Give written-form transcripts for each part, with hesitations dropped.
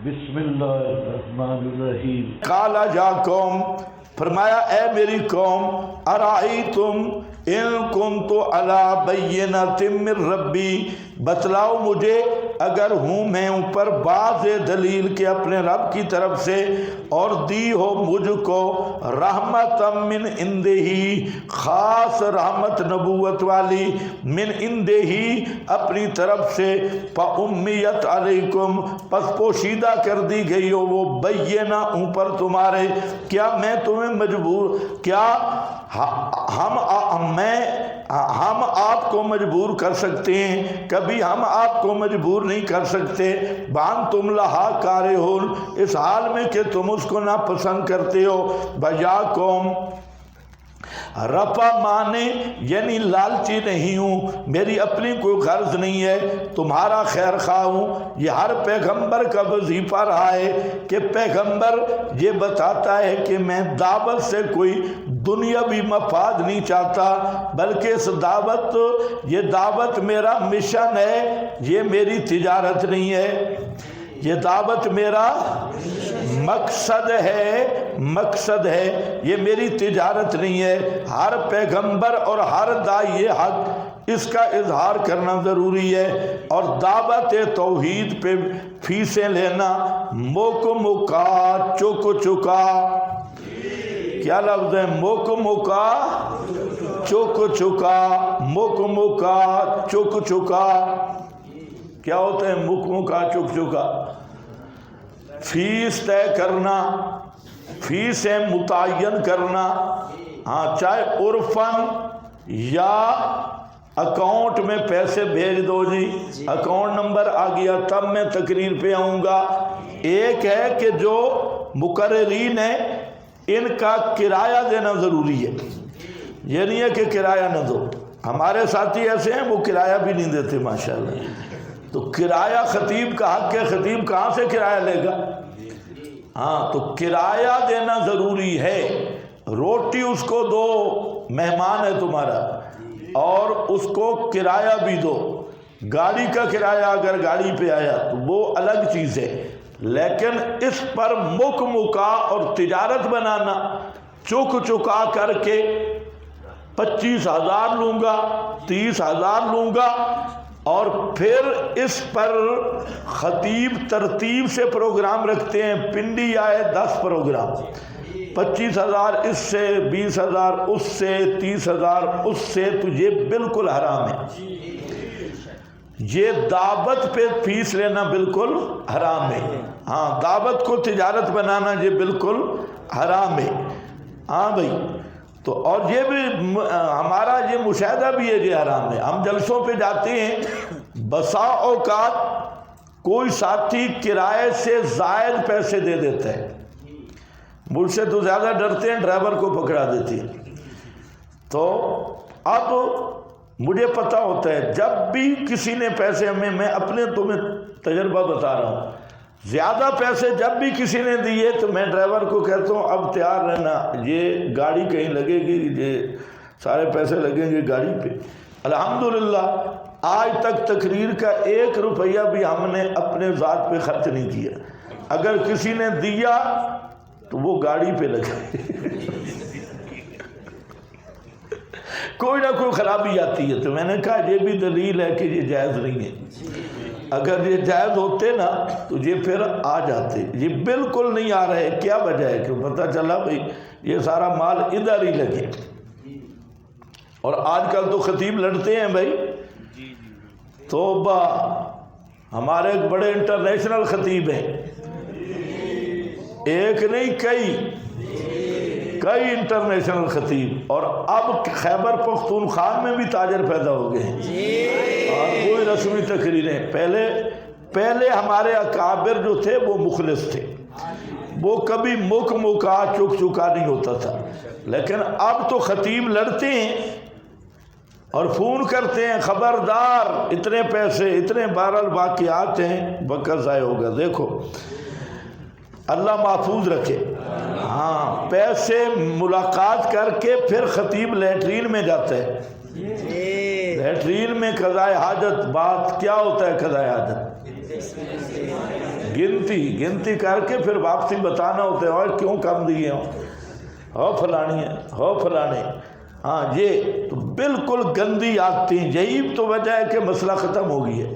بسم اللہ الرحمن الرحیم۔ قال یا قوم، فرمایا اے میری قوم، ارائیتم ان کنت علی بینۃ من ربی، بتلاؤ مجھے اگر ہوں میں اوپر واضح دلیل کے اپنے رب کی طرف سے، اور دی ہو مجھ کو رحمت من عنده، خاص رحمت نبوت والی، من عنده اپنی طرف سے، فامیت علیکم پس پوشیدہ کر دی گئی ہو وہ بینہ اوپر تمہارے، کیا میں تمہیں مجبور، کیا ہم آپ کو مجبور کر سکتے ہیں؟ کبھی ہم آپ کو مجبور نہیں کر سکتے۔ بان تم لہا کارہون، اس حال میں کہ تم اس کو ناپسند کرتے ہو۔ بجا قوم، رفع مانے یعنی لالچی نہیں ہوں، میری اپنی کوئی غرض نہیں ہے، تمہارا خیر خواہ ہوں۔ یہ ہر پیغمبر کا وظیفہ رہا ہے کہ پیغمبر یہ بتاتا ہے کہ میں دعوت سے کوئی دنیاوی مفاد نہیں چاہتا، بلکہ اس دعوت، یہ دعوت میرا مشن ہے، یہ میری تجارت نہیں ہے، یہ دعوت میرا مقصد ہے، یہ میری تجارت نہیں ہے۔ ہر پیغمبر اور ہر داعی حق اس کا اظہار کرنا ضروری ہے، اور دعوت توحید پہ فیسیں لینا موقع موقع چوک چکا، کیا لفظ ہے؟ موقع موقع چوک چکا، موقع موقع چوک چکا کیا ہوتا ہے؟ موقع موقع چوک چکا فیس طے کرنا، فیس متعین کرنا، ہاں چاہے عرفاً یا اکاؤنٹ میں پیسے بھیج دو، جی اکاؤنٹ نمبر آ گیا تب میں تقریر پہ آؤں گا۔ ایک ہے کہ جو مقررین ہیں ان کا کرایہ دینا ضروری ہے، یہ نہیں ہے کہ کرایہ نہ دو، ہمارے ساتھی ایسے ہیں وہ کرایہ بھی نہیں دیتے ماشاءاللہ، تو کرایہ خطیب کا حق ہے، خطیب کہاں سے کرایہ لے گا؟ ہاں تو کرایہ دینا ضروری ہے، روٹی اس کو دو، مہمان ہے تمہارا، اور اس کو کرایہ بھی دو۔ گاڑی کا کرایہ اگر گاڑی پہ آیا تو وہ الگ چیز ہے، لیکن اس پر موقع اور تجارت بنانا، چک چکا کر کے 25,000 لوں گا، 30,000 لوں گا، اور پھر اس پر خطیب ترتیب سے پروگرام رکھتے ہیں، پنڈی آئے 10 پروگرام، 25,000 اس سے، 20,000 اس سے، 30,000 اس سے، تو یہ بالکل حرام ہے، یہ دعوت پہ فیس لینا بالکل حرام ہے، ہاں دعوت کو تجارت بنانا یہ بالکل حرام ہے، ہاں بھائی۔ تو اور یہ بھی ہمارا یہ مشاہدہ بھی ہے کہ حرام ہے، ہم جلسوں پہ جاتے ہیں، بسا اوقات کوئی ساتھی کرائے سے زائد پیسے دے دیتا ہے، مجھ سے تو زیادہ ڈرتے ہیں، ڈرائیور کو پکڑا دیتے ہیں۔ تو اب مجھے پتہ ہوتا ہے جب بھی کسی نے پیسے ہمیں، میں اپنے تمہیں تجربہ بتا رہا ہوں، زیادہ پیسے جب بھی کسی نے دیے تو میں ڈرائیور کو کہتا ہوں اب تیار رہنا، یہ گاڑی کہیں لگے گی، یہ سارے پیسے لگیں گے گاڑی پہ۔ الحمدللہ آج تک تقریر کا 1 روپیہ بھی ہم نے اپنے ذات پہ خرچ نہیں کیا، اگر کسی نے دیا تو وہ گاڑی پہ لگے کوئی نہ کوئی خرابی آتی ہے، تو میں نے کہا یہ بھی دلیل ہے کہ یہ جائز نہیں ہے، اگر یہ جائز ہوتے نا تو یہ پھر آ جاتے، یہ بالکل نہیں آ رہے، کیا وجہ ہے کہ پتہ چلا بھئی یہ سارا مال ادھر ہی لگے، اور آج کل تو خطیب لڑتے ہیں بھائی، توبہ، ہمارے ایک بڑے انٹرنیشنل خطیب ہیں، ایک نہیں کئی انٹرنیشنل خطیب، اور اب خیبر پختونخوا میں بھی تاجر پیدا ہو گئے ہیں، اور کوئی رسمی تقریریں، پہلے ہمارے اکابر جو تھے وہ مخلص تھے، وہ کبھی موقع چک چکا نہیں ہوتا تھا، لیکن اب تو خطیب لڑتے ہیں اور فون کرتے ہیں، خبردار اتنے پیسے، اتنے بہرحال واقعات ہیں، وقت ضائع ہوگا۔ دیکھو اللہ محفوظ رکھے، ہاں پیسے ملاقات کر کے پھر خطیب لیٹرین میں جاتا ہے، لیٹرین میں قضاء حاجت، بات کیا ہوتا ہے قضاء حاجت؟ گنتی کر کے پھر واپسی بتانا ہوتا ہے اور کیوں کم دیے ہو فلانی ہے ہو فلانے. ہاں یہ تو بالکل گندی عادتیں. یہی تو وجہ ہے کہ مسئلہ ختم ہو گئی ہے.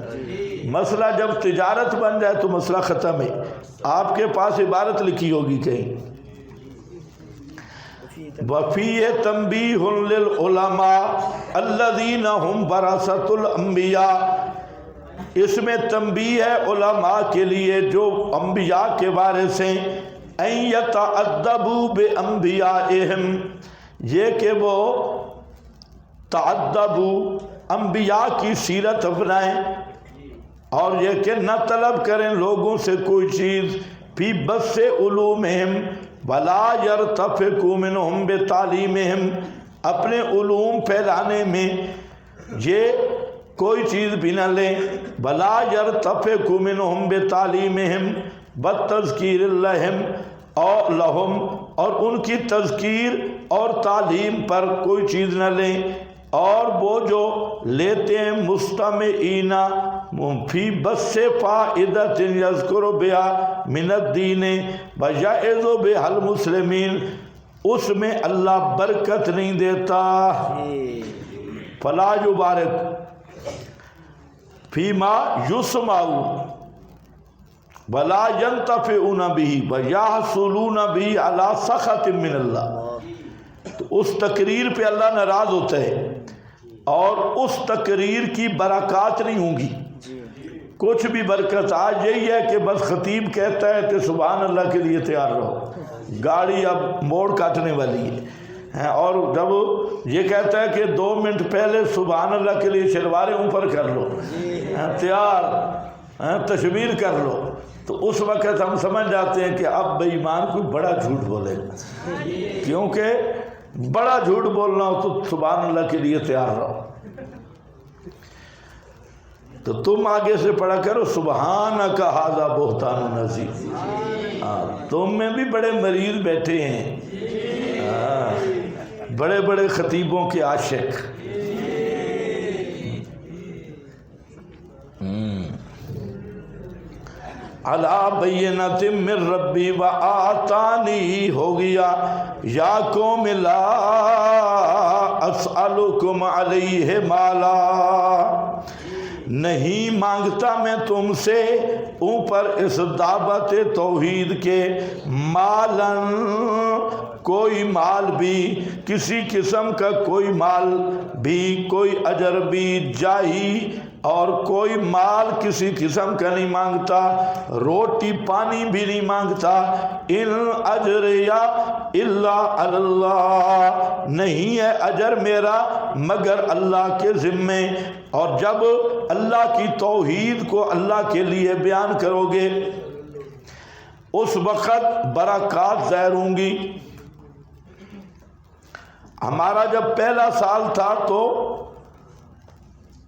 مسئلہ جب تجارت بن جائے تو مسئلہ ختم ہے. آپ کے پاس عبارت لکھی ہوگی کہیں وَفِيهِ تَنْبِيهٌ لِلْعُلَمَاءِ الَّذِينَ هُمْ وَرَثَةُ الْأَنْبِيَاءِ. اس میں تنبیہ ہے علماء کے لیے جو انبیاء کے وارث ہیں. أَن يَتَعَدَّبُوا بِأَنْبِيَائِهِمْ, یہ کہ وہ تعدبوا انبیاء کی سیرت اپنائیں اور یہ کہ نہ طلب کریں لوگوں سے کوئی چیز. فی بث علومہم ولا یرتفقوا منہم بتعلیمہم, اپنے علوم پھیلانے میں یہ کوئی چیز بھی نہ لیں. ولا یرتفقوا منہم بتعلیمہم بتذکیر لہم اور لہم, اور ان کی تذکیر اور تعلیم پر کوئی چیز نہ لیں. اور وہ جو لیتے ہیں مستمعین فی بث فائدۃ یذکر بہا من الدین ویعظ بہا المسلمین, اس میں اللہ برکت نہیں دیتا. فلا یبارک فیما یسمع ولا ينتفعون به ويحصلون به على سخط من اللہ. تو اس تقریر پہ اللہ ناراض ہوتا ہے اور اس تقریر کی برکات نہیں ہوں گی. کچھ بھی برکت. آج یہی ہے کہ بس خطیب کہتا ہے کہ سبحان اللہ کے لیے تیار رہو, گاڑی اب موڑ کاٹنے والی ہے, اور جب یہ کہتا ہے کہ 2 منٹ پہلے سبحان اللہ کے لیے شلواریں اوپر کر لو, تیار تشبیر کر لو, تو اس وقت ہم سمجھ جاتے ہیں کہ اب بے ایمان کوئی بڑا جھوٹ بولے گا. کیونکہ بڑا جھوٹ بولنا ہو تو سبحان اللہ کے لیے تیار رہو. تو تم آگے سے پڑھا کرو سبحانک ھذا بہتان عظیم. تم میں بھی بڑے مریض بیٹھے ہیں, بڑے بڑے خطیبوں کے عاشق. علی بینۃ من ربی وآتانی, ہو گیا یا قوم لا اسألکم علیہ مالا, نہیں مانگتا میں تم سے اوپر اس دعوت توحید کے مالن, کوئی مال بھی, کسی قسم کا کوئی مال بھی, کوئی اجر بھی, جاہی اور کوئی مال کسی قسم کا نہیں مانگتا, روٹی پانی بھی نہیں مانگتا. ان اجریا الا علی اللہ, نہیں ہے اجر میرا مگر اللہ کے ذمے. اور جب اللہ کی توحید کو اللہ کے لیے بیان کرو گے اس وقت برکات ظاہر ہوں گی. ہمارا جب پہلا سال تھا تو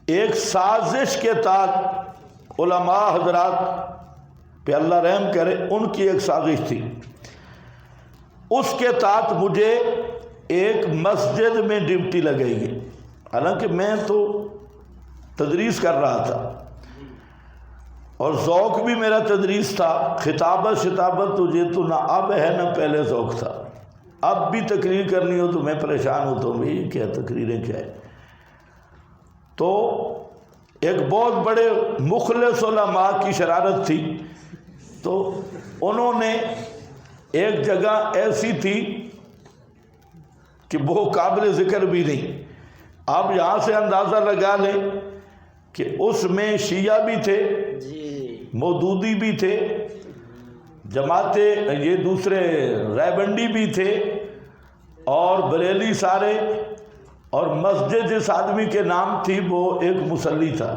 ایک سازش کے تحت علماء حضرات پہ اللہ رحم کرے, ان کی ایک سازش تھی. اس کے تحت مجھے ایک مسجد میں ڈیوٹی لگائی گئی. حالانکہ میں تو تدریس کر رہا تھا اور ذوق بھی میرا تدریس تھا. خطابت شتابت تجھے تو نہ اب ہے نہ پہلے ذوق تھا. اب بھی تقریر کرنی ہو تو میں پریشان ہوتا ہوں, بھائی کیا تقریریں کیا ہے. تو ایک بہت بڑے مخلص علماء کی شرارت تھی. تو انہوں نے ایک جگہ ایسی تھی کہ وہ قابل ذکر بھی نہیں. آپ یہاں سے اندازہ لگا لیں کہ اس میں شیعہ بھی تھے, مودودی بھی تھے, جماعتیں یہ دوسرے رائبنڈی بھی تھے, اور بریلی سارے, اور مسجد جس آدمی کے نام تھی وہ ایک مصلی تھا.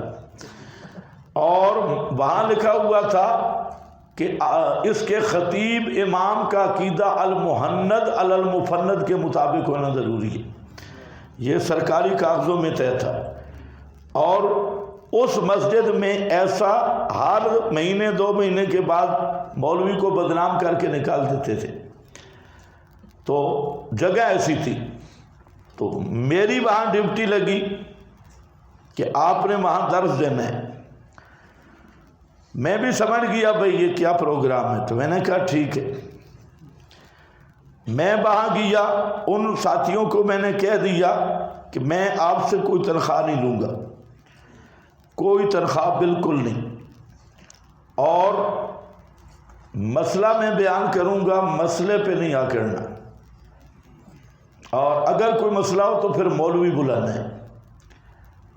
اور وہاں لکھا ہوا تھا کہ اس کے خطیب امام کا عقیدہ المحند علی المفند کے مطابق ہونا ضروری ہے. یہ سرکاری کاغذوں میں طے تھا. اور اس مسجد میں ایسا ہر مہینے 2 مہینے کے بعد مولوی کو بدنام کر کے نکال دیتے تھے. تو جگہ ایسی تھی. تو میری وہاں ڈیوٹی لگی کہ آپ نے وہاں درس دینا ہے. میں بھی سمجھ گیا بھئی یہ کیا پروگرام ہے، تو میں نے کہا ٹھیک ہے۔ میں وہاں گیا، ان ساتھیوں کو میں نے کہہ دیا کہ میں آپ سے کوئی تنخواہ نہیں لوں گا، کوئی تنخواہ بالکل نہیں، اور مسئلہ میں بیان کروں گا، مسئلے پہ نہیں آ کرنا، اور اگر کوئی مسئلہ ہو تو پھر مولوی بلانا ہے،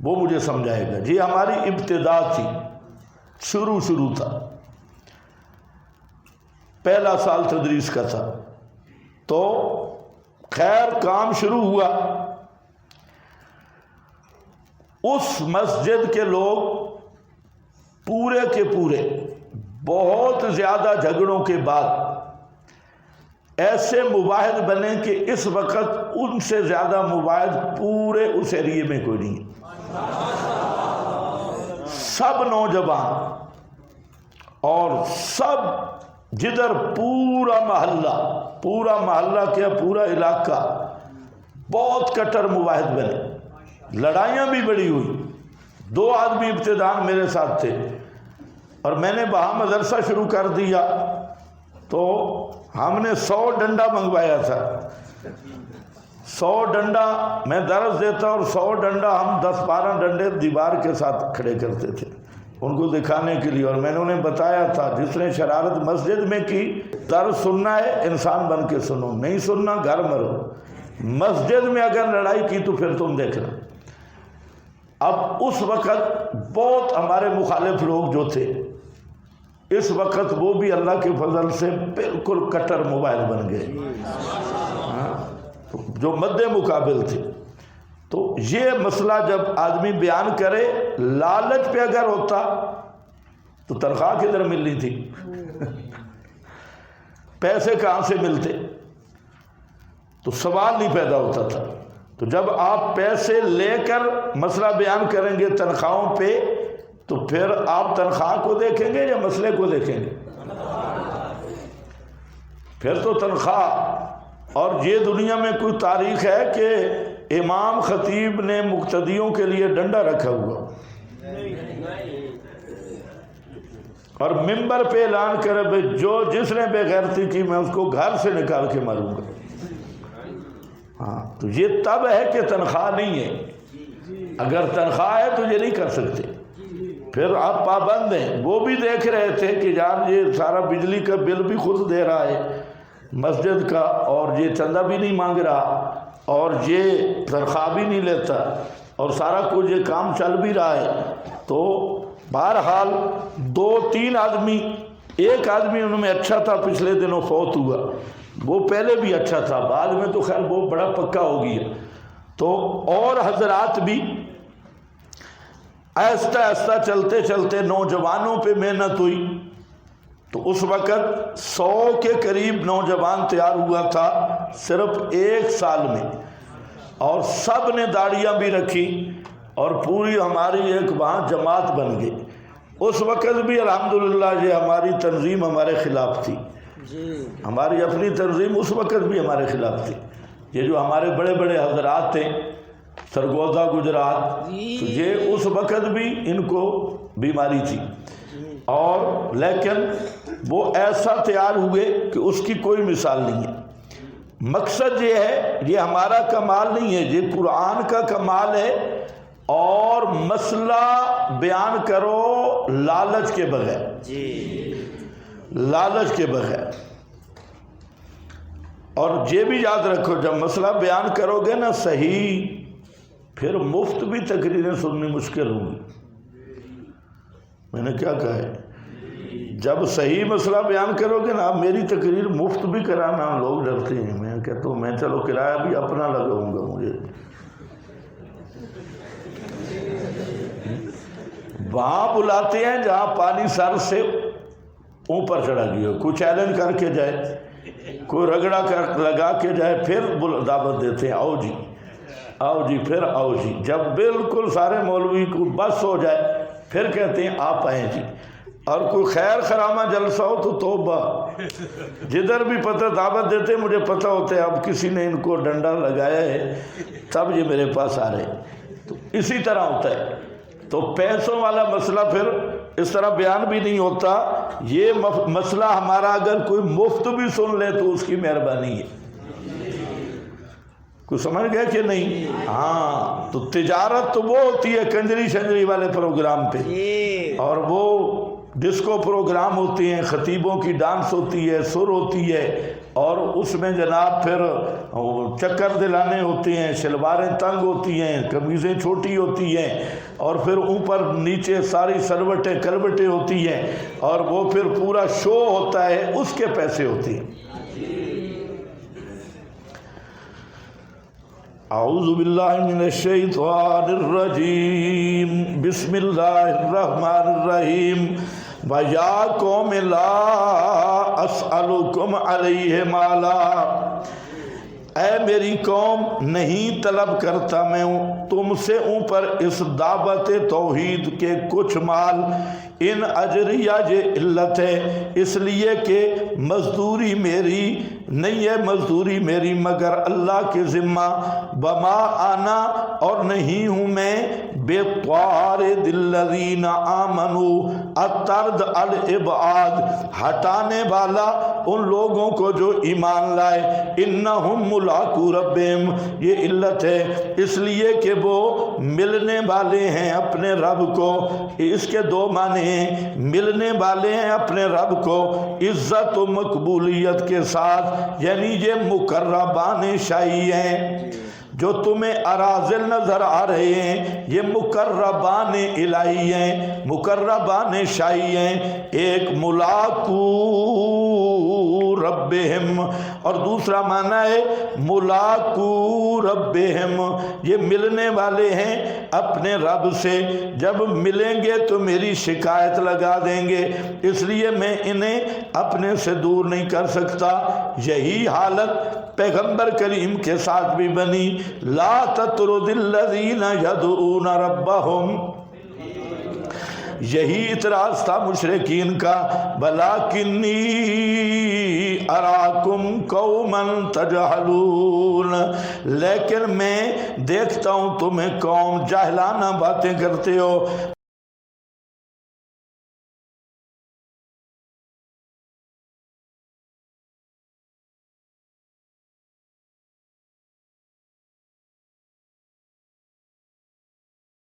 وہ مجھے سمجھائے گا۔ جی ہماری ابتدا تھی، شروع تھا، پہلا سال تدریس کا تھا، تو خیر کام شروع ہوا۔ اس مسجد کے لوگ پورے کے پورے بہت زیادہ جھگڑوں کے بعد ایسے مواحد بنے کہ اس وقت ان سے زیادہ مواحد پورے اس ایریے میں کوئی نہیں ہے۔ سب نوجوان اور سب جدھر پورا محلہ کیا پورا علاقہ بہت کٹر مواحد بنے۔ لڑائیاں بھی بڑی ہوئی، 2 آدمی ابتدان میرے ساتھ تھے، اور میں نے وہاں مدرسہ شروع کر دیا تو ہم نے 100 ڈنڈا منگوایا تھا، 100 ڈنڈا میں درس دیتا، اور 100 ڈنڈا ہم 10-12 ڈنڈے دیوار کے ساتھ کھڑے کرتے تھے ان کو دکھانے کے لیے۔ اور میں نے انہیں بتایا تھا جس نے شرارت مسجد میں کی، درس سننا ہے انسان بن کے سنو، نہیں سننا گھر مرو، مسجد میں اگر لڑائی کی تو پھر تم دیکھنا۔ اب اس وقت بہت ہمارے مخالف لوگ جو تھے، اس وقت وہ بھی اللہ کے فضل سے بالکل کٹر مواحد بن گئے، جو مد مقابل تھے۔ تو یہ مسئلہ جب آدمی بیان کرے، لالچ پہ اگر ہوتا تو تنخواہ کدھر ملنی تھی، پیسے کہاں سے ملتے، تو سوال نہیں پیدا ہوتا تھا۔ تو جب آپ پیسے لے کر مسئلہ بیان کریں گے تنخواہوں پہ، تو پھر آپ تنخواہ کو دیکھیں گے یا مسئلے کو دیکھیں گے؟ پھر تو تنخواہ۔ اور یہ دنیا میں کوئی تاریخ ہے کہ امام خطیب نے مقتدیوں کے لیے ڈنڈا رکھا ہوا اور ممبر پہ اعلان کرے جو جس نے بے غیرتی کی میں اس کو گھر سے نکال کے ماروں گا۔ ہاں، تو یہ تب ہے کہ تنخواہ نہیں ہے۔ اگر تنخواہ ہے تو یہ نہیں کر سکتے، پھر آپ پابند ہیں۔ وہ بھی دیکھ رہے تھے کہ یار یہ سارا بجلی کا بل بھی خود دے رہا ہے مسجد کا، اور یہ چندہ بھی نہیں مانگ رہا، اور یہ تنخواہ بھی نہیں لیتا، اور سارا کچھ یہ کام چل بھی رہا ہے۔ تو بہرحال 2-3 آدمی، ایک آدمی ان میں اچھا تھا، پچھلے دنوں فوت ہوا، وہ پہلے بھی اچھا تھا، بعد میں تو خیر وہ بڑا پکا ہو گیا۔ تو اور حضرات بھی آہستہ آہستہ چلتے چلتے نوجوانوں پہ محنت ہوئی، تو اس وقت 100 کے قریب نوجوان تیار ہوا تھا صرف 1 سال میں، اور سب نے داڑیاں بھی رکھی، اور پوری ہماری ایک وہاں جماعت بن گئی۔ اس وقت بھی الحمدللہ یہ ہماری تنظیم ہمارے خلاف تھی، ہماری اپنی تنظیم اس وقت بھی ہمارے خلاف تھی۔ یہ جو ہمارے بڑے بڑے حضرات تھے سرگوزہ گجرات، تو یہ اس وقت بھی ان کو بیماری تھی، اور لیکن وہ ایسا تیار ہوئے کہ اس کی کوئی مثال نہیں ہے۔ مقصد یہ ہے، یہ ہمارا کمال نہیں ہے، یہ قرآن کا کمال ہے، اور مسئلہ بیان کرو لالچ کے بغیر، لالچ کے بغیر۔ اور یہ بھی یاد رکھو جب مسئلہ بیان کرو گے نا صحیح، پھر مفت بھی تقریریں سننی مشکل ہوگی۔ میں نے کیا کہا ہے، جب صحیح مسئلہ بیان کرو گے نا، میری تقریر مفت بھی کرانا لوگ ڈرتے ہیں۔ میں کہتا ہوں میں چلو کرایہ بھی اپنا لگاؤں گا، مجھے وہاں بلاتے ہیں جہاں پانی سر سے اوپر چڑھا گیا، کوئی چیلنج کر کے جائے، کوئی رگڑا کر لگا کے جائے، پھر دعوت دیتے ہیں آؤ جی آؤ جی، پھر آؤ جی۔ جب بالکل سارے مولوی کو بس ہو جائے پھر کہتے ہیں آپ آئیں جی۔ اور کوئی خیر خرامہ جلسہ ہو تو توبہ، جدھر بھی پتہ دعوت دیتے مجھے پتہ ہوتا ہے اب کسی نے ان کو ڈنڈا لگایا ہے، تب یہ میرے پاس آ رہے ہیں۔ تو اسی طرح ہوتا ہے۔ تو پیسوں والا مسئلہ پھر اس طرح بیان بھی نہیں ہوتا. یہ مسئلہ ہمارا اگر کوئی مفت بھی سن لے تو اس کی مہربانی ہے. کوئی سمجھ گیا کہ نہیں؟ ہاں تو تجارت تو وہ ہوتی ہے کنجری شنجری والے پروگرام پہ، اور وہ ڈسکو پروگرام ہوتے ہیں، خطیبوں کی ڈانس ہوتی ہے، سر ہوتی ہے، اور اس میں جناب پھر چکر دلانے ہوتے ہیں، شلواریں تنگ ہوتی ہیں، قمیضیں چھوٹی ہوتی ہیں، اور پھر اوپر نیچے ساری سلوٹیں کلوٹیں ہوتی ہیں، اور وہ پھر پورا شو ہوتا ہے، اس کے پیسے ہوتے ہیں. اعوذ باللہ من الشیطان الرجیم، بسم اللہ الرحمن الرحیم. وَيَا قَوْمِ لَا أَسْأَلُكُمْ عَلَيْهِ مَالًا، اے میری قوم نہیں طلب کرتا میں تم سے اوپر اس دعوت توحید کے کچھ مال. ان اجریہ یہ علت ہے اس لیے کہ مزدوری میری نہیں ہے، مزدوری میری مگر اللہ کے ذمہ. بما آنا اور نہیں ہوں میں بے طارد الذین آمنوا الطرد الابعاد، ہٹانے والا ان لوگوں کو جو ایمان لائے. انہم ملاقو ربہم، یہ علت ہے اس لیے کہ وہ ملنے والے ہیں اپنے رب کو. اس کے دو معنی ہیں، ملنے والے ہیں اپنے رب کو عزت و مقبولیت کے ساتھ، یعنی یہ مقربان شاہی ہیں. جو تمہیں اراذل نظر آ رہے ہیں یہ مقربان الہی ہیں، مقربان شاہی ہیں. ایک ملاقو ربہم اور دوسرا معنی ہے ملاقو ربہم، یہ ملنے والے ہیں اپنے رب سے. جب ملیں گے تو میری شکایت لگا دیں گے، اس لیے میں انہیں اپنے سے دور نہیں کر سکتا. یہی حالت پیغمبر کریم کے ساتھ بھی بنی. لا تطرد الذین یدعون ربہم، یہی اعتراض تھا مشرکین کا. وَلَٰكِنِّي أَرَاكُمْ قَوْمًا تَجْهَلُونَ، لیکن میں دیکھتا ہوں تمہیں قوم جاہلانہ باتیں کرتے ہو.